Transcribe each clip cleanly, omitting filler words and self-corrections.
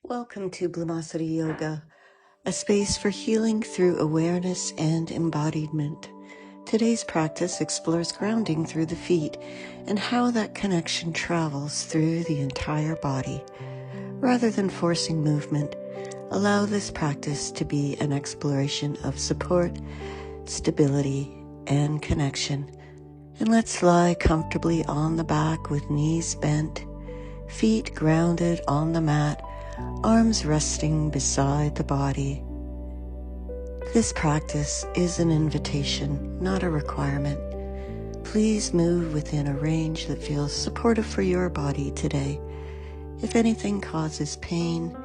Welcome to Bloomosity Yoga, a space for healing through awareness and embodiment. Today's practice explores grounding through the feet and how that connection travels through the entire body. Rather than forcing movement, allow this practice to be an exploration of support, stability, and connection. And let's lie comfortably on the back with knees bent, feet grounded on the mat, arms resting beside the body. This practice is an invitation, not a requirement. Please move within a range that feels supportive for your body today. If anything causes pain,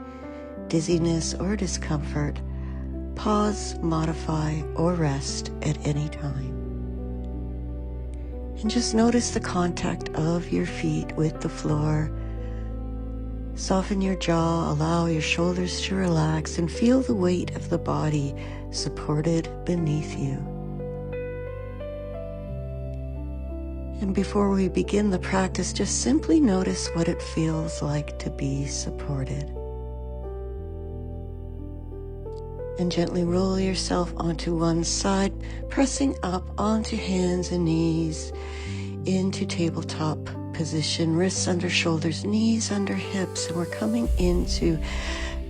dizziness, or discomfort, pause, modify, or rest at any time. And just notice the contact of your feet with the floor. Soften your jaw, allow your shoulders to relax, and feel the weight of the body supported beneath you. And before we begin the practice, just simply notice what it feels like to be supported. And gently roll yourself onto one side, pressing up onto hands and knees into tabletop position, wrists under shoulders, knees under hips, and we're coming into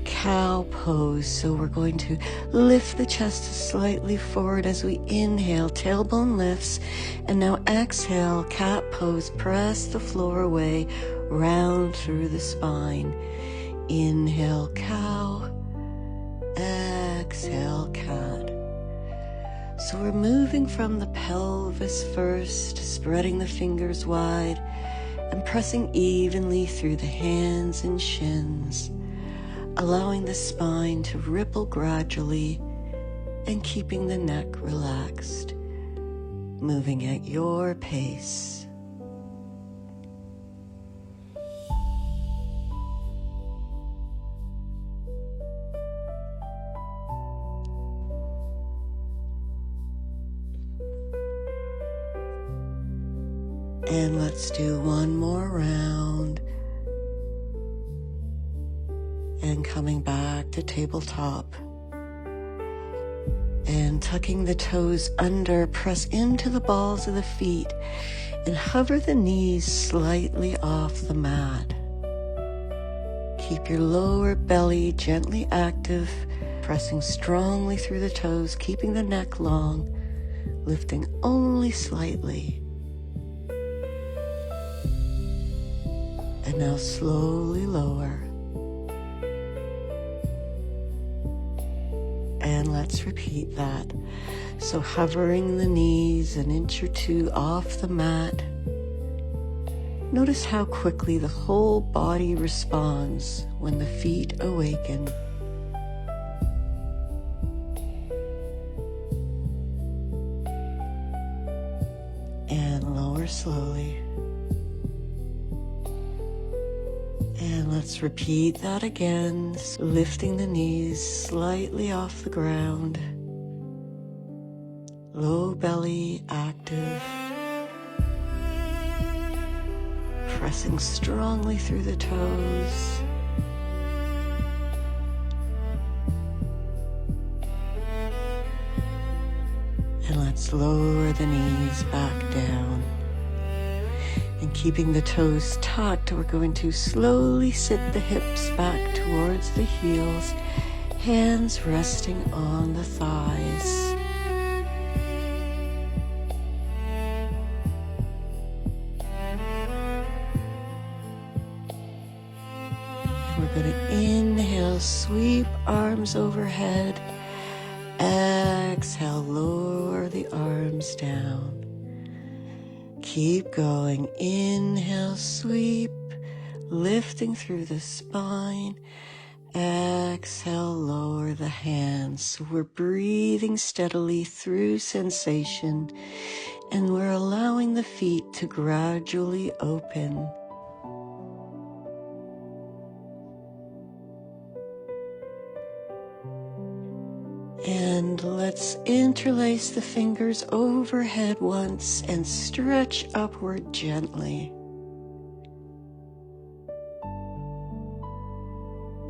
cow pose. So we're going to lift the chest slightly forward as we inhale, tailbone lifts, and now exhale, cat pose, press the floor away, round through the spine. Inhale, cow, exhale, cat. So we're moving from the pelvis first, spreading the fingers wide and pressing evenly through the hands and shins, allowing the spine to ripple gradually and keeping the neck relaxed, moving at your pace. And let's do one more round. And coming back to tabletop. And tucking the toes under, press into the balls of the feet and hover the knees slightly off the mat. Keep your lower belly gently active, pressing strongly through the toes, keeping the neck long, lifting only slightly. And now slowly lower. And let's repeat that. So hovering the knees an inch or two off the mat. Notice how quickly the whole body responds when the feet awaken. And lower slowly. And let's repeat that again, lifting the knees slightly off the ground, low belly active, pressing strongly through the toes, and let's lower the knees back down. And keeping the toes tucked, we're going to slowly sit the hips back towards the heels, hands resting on the thighs. And we're going to inhale, sweep arms overhead. Exhale, lower the arms down. Keep going. Inhale, sweep, lifting through the spine. Exhale, lower the hands. So we're breathing steadily through sensation, and we're allowing the feet to gradually open. And let's interlace the fingers overhead once and stretch upward gently.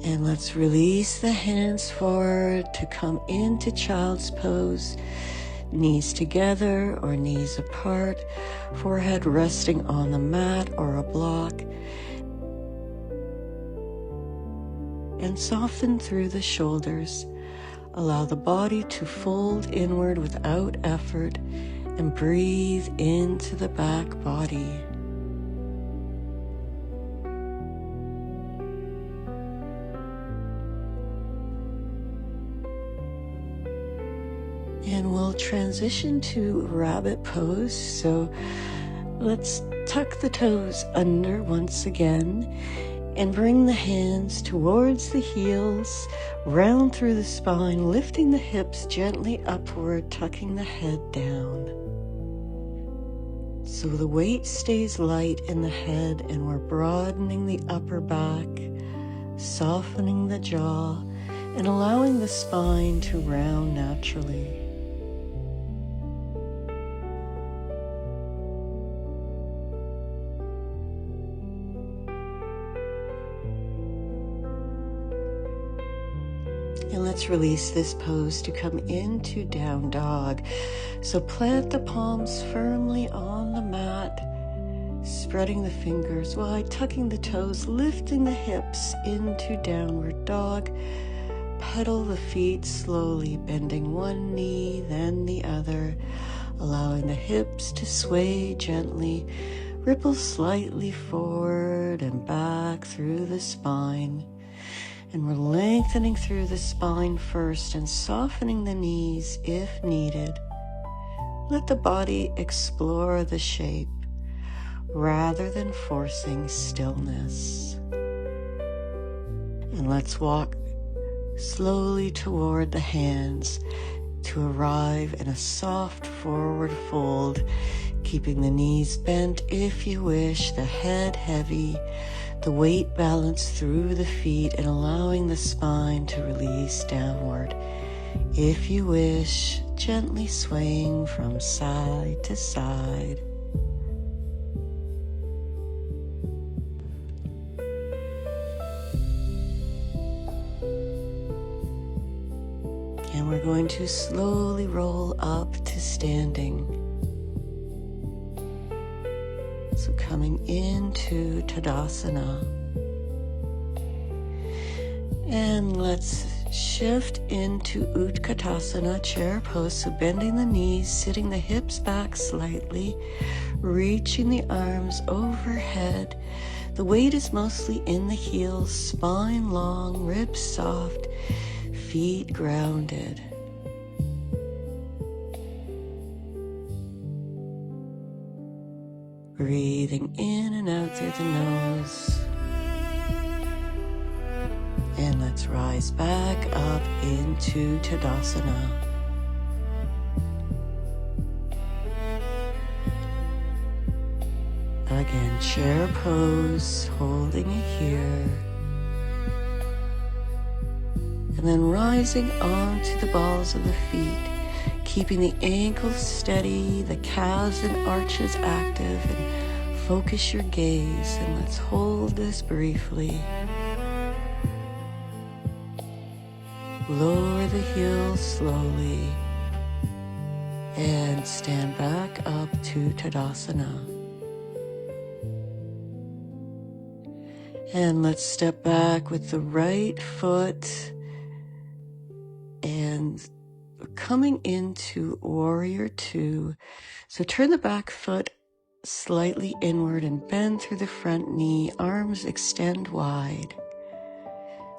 And let's release the hands forward to come into child's pose. Knees together or knees apart, forehead resting on the mat or a block. And soften through the shoulders. Allow the body to fold inward without effort and breathe into the back body. And we'll transition to rabbit pose. So let's tuck the toes under once again and bring the hands towards the heels, round through the spine, lifting the hips gently upward, tucking the head down. So the weight stays light in the head and we're broadening the upper back, softening the jaw, and allowing the spine to round naturally. And let's release this pose to come into down dog. So plant the palms firmly on the mat, spreading the fingers wide, tucking the toes, lifting the hips into downward dog. Pedal the feet slowly, bending one knee, then the other, allowing the hips to sway gently, ripple slightly forward and back through the spine. And we're lengthening through the spine first and softening the knees if needed. Let the body explore the shape rather than forcing stillness. And let's walk slowly toward the hands to arrive in a soft forward fold, keeping the knees bent if you wish, the head heavy, the weight balanced through the feet, and allowing the spine to release downward. If you wish, gently swaying from side to side. And we're going to slowly roll up to standing. So coming into Tadasana. And let's shift into Utkatasana, chair pose. So bending the knees, sitting the hips back slightly, reaching the arms overhead. The weight is mostly in the heels, spine long, ribs soft, feet grounded. Breathing in and out through the nose. And let's rise back up into Tadasana. Again, chair pose, holding it here. And then rising onto the balls of the feet, keeping the ankles steady, the calves and arches active, and focus your gaze. And let's hold this briefly. Lower the heels slowly and stand back up to Tadasana. And let's step back with the right foot and coming into Warrior Two. So turn the back foot slightly inward and bend through the front knee, arms extend wide.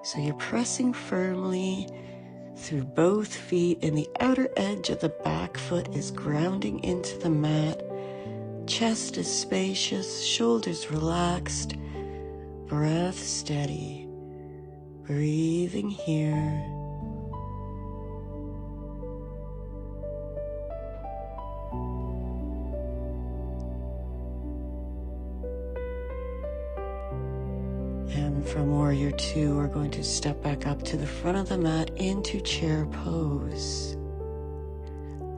So you're pressing firmly through both feet, and the outer edge of the back foot is grounding into the mat. Chest is spacious, shoulders relaxed, breath steady. Breathing here. And from Warrior Two, we're going to step back up to the front of the mat into chair pose.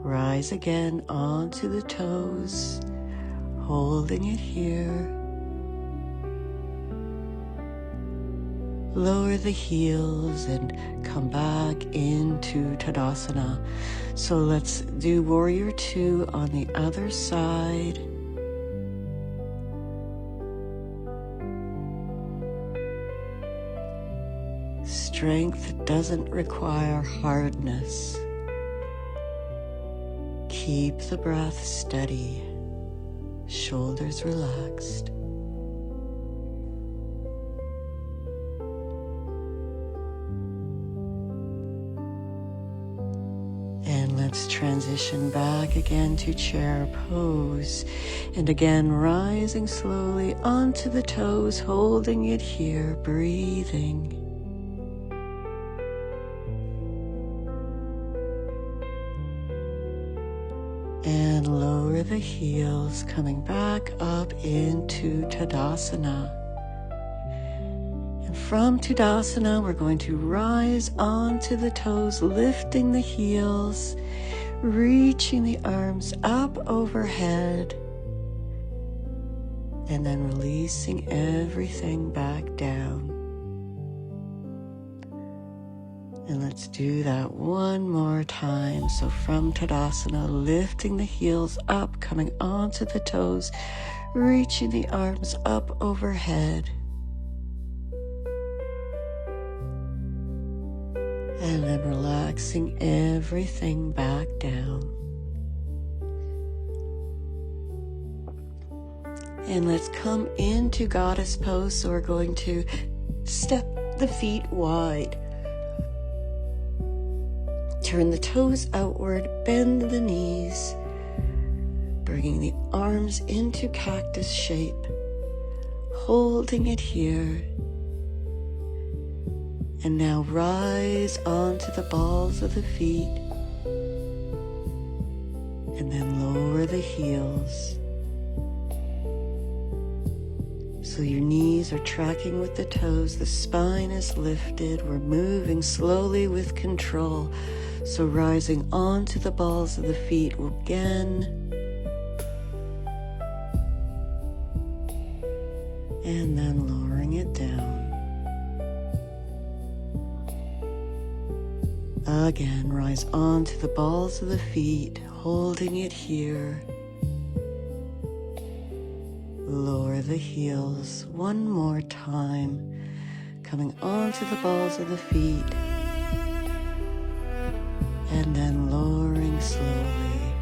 Rise again onto the toes, holding it here. lower the heels and come back into Tadasana. So let's do Warrior 2 on the other side. Strength doesn't require hardness. Keep the breath steady, shoulders relaxed. And let's transition back again to chair pose. And again, rising slowly onto the toes, holding it here, breathing. And lower the heels, coming back up into Tadasana. And from Tadasana, we're going to rise onto the toes, lifting the heels, reaching the arms up overhead, and then releasing everything back down. And let's do that one more time. So from Tadasana, lifting the heels up, coming onto the toes, reaching the arms up overhead. And then relaxing everything back down. And let's come into goddess pose. So we're going to step the feet wide. Turn the toes outward, bend the knees, bringing the arms into cactus shape, holding it here. And now rise onto the balls of the feet, and then lower the heels. So your knees are tracking with the toes, the spine is lifted, we're moving slowly with control. So rising onto the balls of the feet again. And then lowering it down. Again, rise onto the balls of the feet, holding it here. Lower the heels one more time, coming onto the balls of the feet. And then lowering slowly.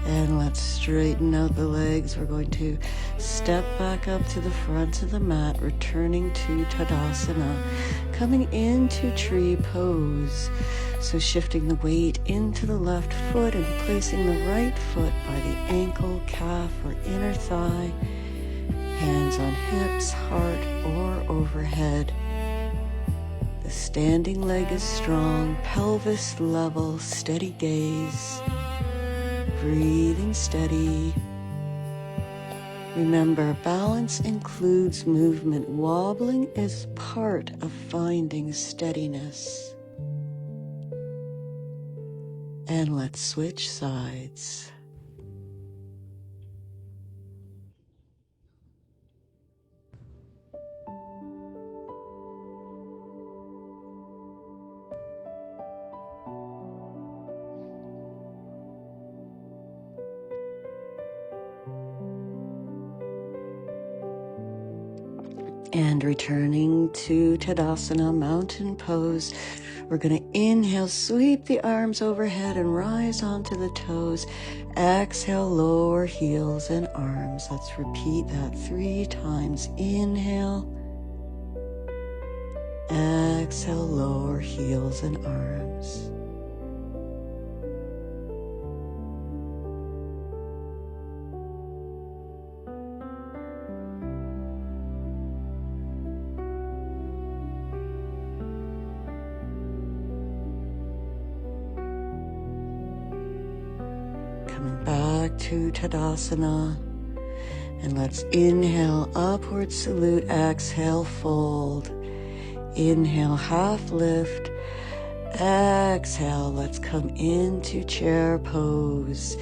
And let's straighten out the legs. We're going to step back up to the front of the mat, returning to Tadasana, coming into tree pose. So shifting the weight into the left foot and placing the right foot by the ankle, calf, or inner thigh. Hands on hips, heart, or overhead. The standing leg is strong, pelvis level, steady gaze, breathing steady. Remember, balance includes movement. Wobbling is part of finding steadiness. And let's switch sides. And returning to Tadasana, mountain pose, we're going to inhale, sweep the arms overhead and rise onto the toes. Exhale, lower heels and arms. Let's repeat that 3 times. Inhale. Exhale, lower heels and arms. Coming back to Tadasana, and let's inhale, upward salute, exhale, fold. Inhale, half lift. Exhale, let's come into chair pose.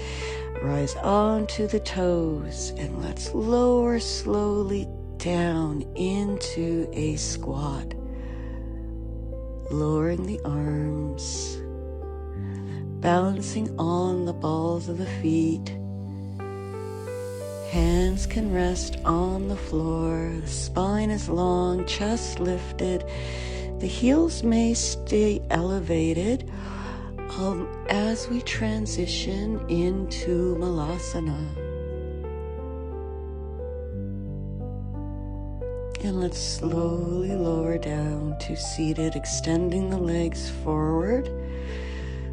Rise onto the toes, and let's lower slowly down into a squat, lowering the arms, balancing on the balls of the feet. Hands can rest on the floor, the spine is long, chest lifted. The heels may stay elevated as we transition into Malasana. And let's slowly lower down to seated, extending the legs forward.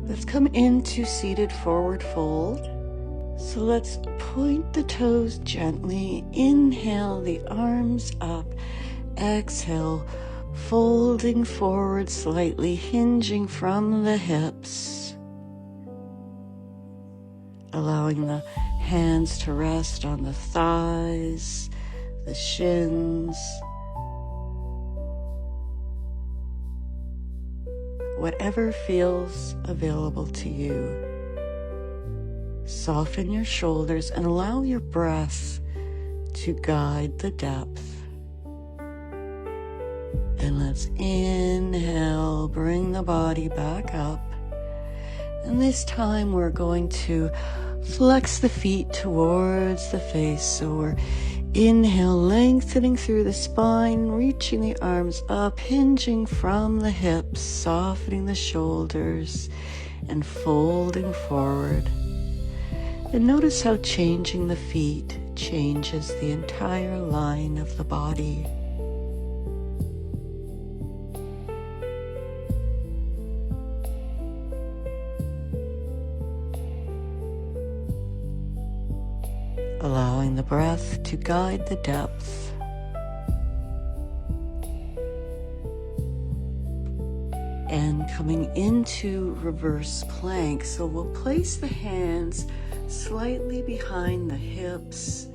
Let's come into seated forward fold. So let's point the toes gently. Inhale the arms up. Exhale, folding forward slightly, hinging from the hips. Allowing the hands to rest on the thighs, the shins. Whatever feels available to you. Soften your shoulders and allow your breath to guide the depth. And let's inhale, bring the body back up. And this time we're going to flex the feet towards the face. So we're inhale, lengthening through the spine, reaching the arms up, hinging from the hips, softening the shoulders, and folding forward. And notice how changing the feet changes the entire line of the body. Allowing the breath to guide the depth. And coming into reverse plank. So we'll place the hands slightly behind the hips.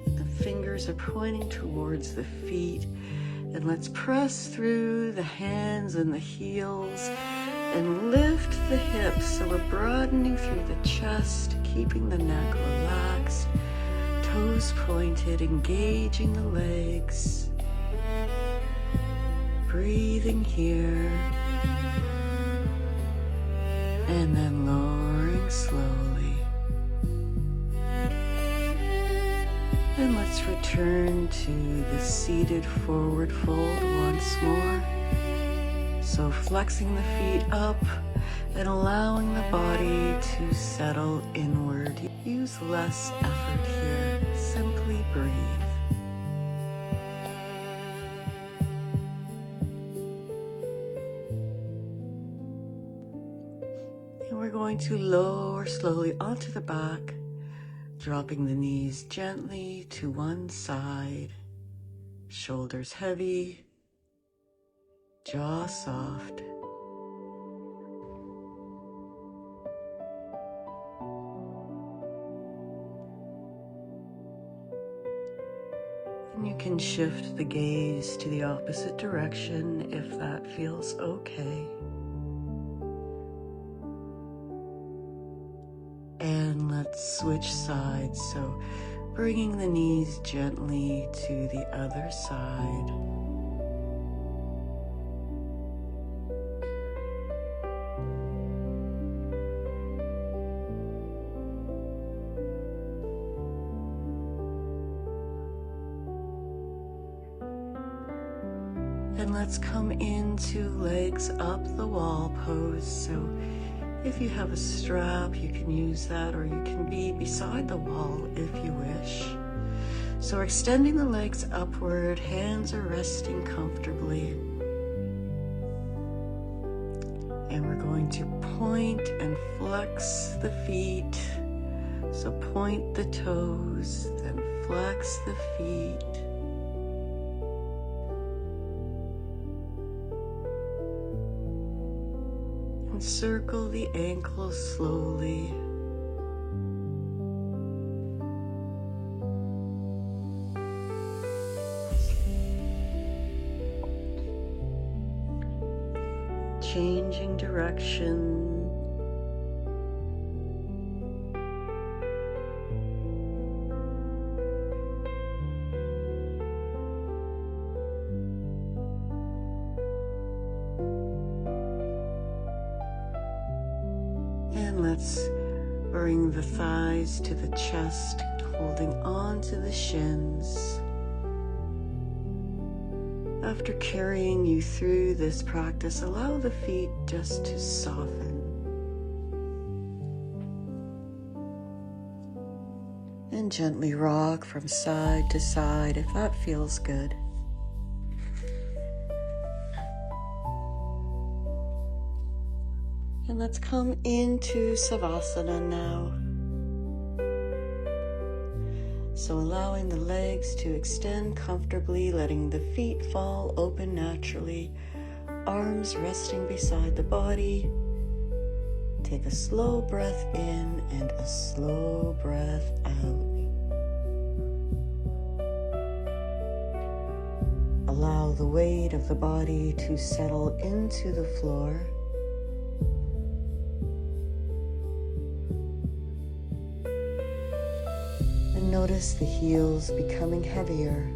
The fingers are pointing towards the feet. And let's press through the hands and the heels and lift the hips. So we're broadening through the chest, keeping the neck relaxed, toes pointed, engaging the legs. Breathing here, and then lowering slowly. And let's return to the seated forward fold once more. So flexing the feet up and allowing the body to settle inward. Use less effort here. Simply breathe. And we're going to lower slowly onto the back, dropping the knees gently to one side, shoulders heavy, jaw soft. And you can shift the gaze to the opposite direction if that feels okay. And let's switch sides. So bringing the knees gently to the other side. And let's come into legs up the wall pose. So if you have a strap, you can use that, or you can be beside the wall if you wish. So we're extending the legs upward, hands are resting comfortably. And we're going to point and flex the feet. So point the toes, then flex the feet. Circle the ankles slowly. Changing direction. And let's bring the thighs to the chest, holding on to the shins. After carrying you through this practice, allow the feet just to soften. And gently rock from side to side if that feels good. And let's come into Savasana now. So allowing the legs to extend comfortably, letting the feet fall open naturally, arms resting beside the body. Take a slow breath in and a slow breath out. Allow the weight of the body to settle into the floor. And notice the heels becoming heavier.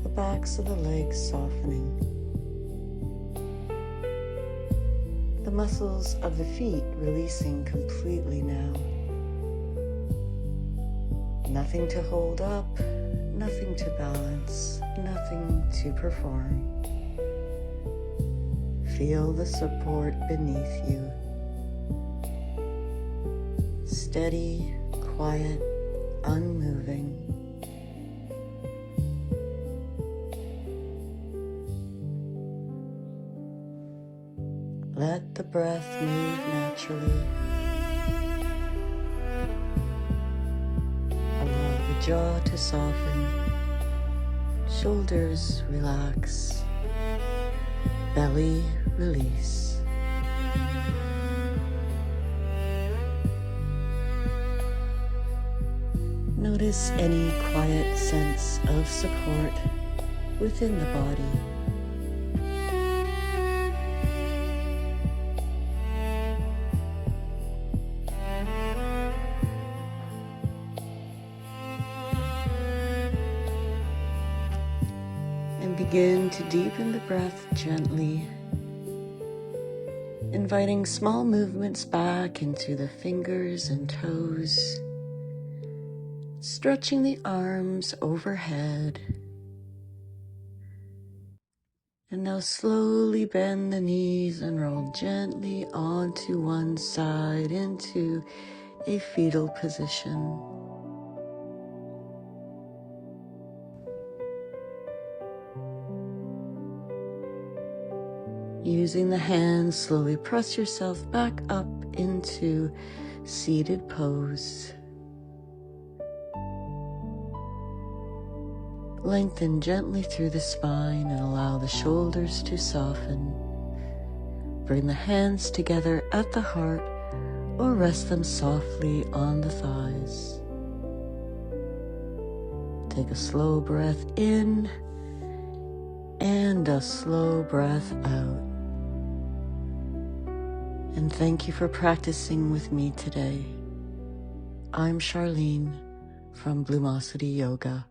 The backs of the legs softening. The muscles of the feet releasing completely now. Nothing to hold up, nothing to balance, nothing to perform. Feel the support beneath you. Steady, quiet, unmoving. Let the breath move naturally. Allow the jaw to soften, shoulders relax, belly release. Notice any quiet sense of support within the body. And begin to deepen the breath gently, inviting small movements back into the fingers and toes, stretching the arms overhead. And now slowly bend the knees and roll gently onto one side into a fetal position. Using the hands, slowly press yourself back up into seated pose. Lengthen gently through the spine and allow the shoulders to soften. Bring the hands together at the heart or rest them softly on the thighs. Take a slow breath in and a slow breath out. And thank you for practicing with me today. I'm Charlene from Bloomosity Yoga.